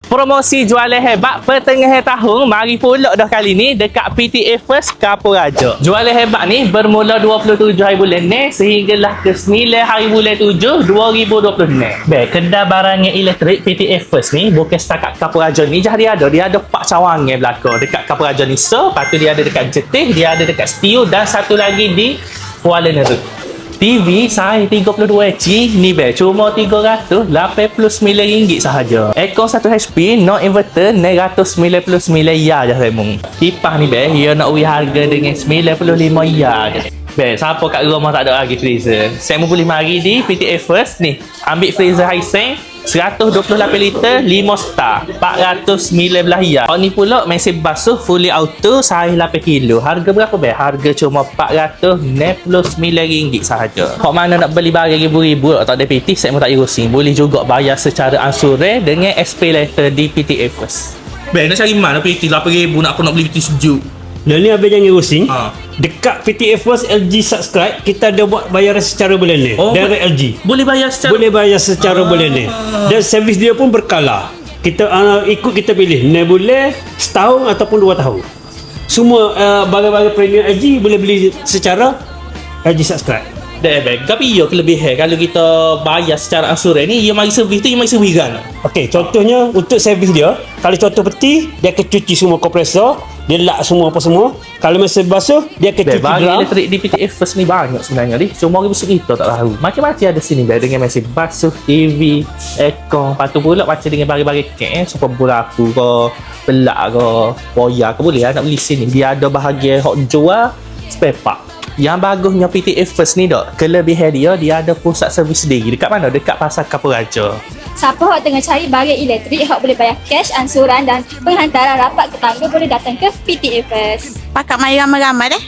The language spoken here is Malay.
Promosi jualan hebat pertengahan tahun mari pula dah kali ni dekat PTA First Kapur Raja. Jualan hebat ni bermula 27 hari bulan ni sehinggalah ke 9 hari bulan 7 2026. Baik, kedai barang elektrik PTA First ni bukan setakat Kapur Raja ni je dia ada pak cawangan belakang dekat Kapur Raja ni. So, lepas tu dia ada dekat Jetih, dia ada dekat Setiu dan satu lagi di Kuala Nerut. TV saiz 32 inci ni cuma RM389 sahaja. Aircon 1 HP no inverter RM999 ya je Raymond. Kipas ni dia nak beri harga dengan RM95 ya je. Siapa kat rumah tak ada lagi freezer, saya boleh mari di PTA First ni. Ambil freezer Hisense 128 liter 5 star RM419 ya. Ni pula mesin basuh fully auto saiz 8 kilo. Harga berapa Harga cuma RM499 sahaja. Hok mana nak beli barang ribu-ribu tak ada PT, saya pun tak pusing. Boleh juga bayar secara ansuran dengan SP letter di PTA First. Nak cari mana PT RM8,000 nak beli PT sejuk. Dan ni abang jangan pusing. Dekat PTA First LG Subscribe kita ada buat bayaran secara bulanan. Direct LG. Boleh bayar secara bulanan. Dan servis dia pun berkala. Kita ikut kita pilih 6 bulan, setahun ataupun 2 tahun. Semua barang-barang premium LG boleh beli secara LG Subscribe. Tapi ia kelebihan kalau kita bayar secara ansuran ni, ia mari servis tu, ia mari servis kan. Okey, contohnya untuk servis dia, kalau contoh peti, dia akan cuci semua kompresor, dia lak semua apa semua. Kalau mesin basuh, dia akan cuci barang drum. elektrik di PTA First ni banyak sebenarnya ni. Cuma orang besar kita tak tahu. Macam-macam ada sini dengan mesin basuh, TV, aircon. Lepas tu pula macam dengan barang-barang kek super buraku ke, pelak ke, boya ke, boleh nak beli sini. Dia ada bahagian hot jual spare part. Yang bagusnya PTA First ni kelebihan dia ada pusat servis sendiri. Dekat mana? Dekat Pasar Kapur Raja. Siapa yang tengah cari barang elektrik yang boleh bayar cash, ansuran dan penghantaran rapat ke tangga boleh datang ke PTA First. Pakat mai ramai-ramai deh.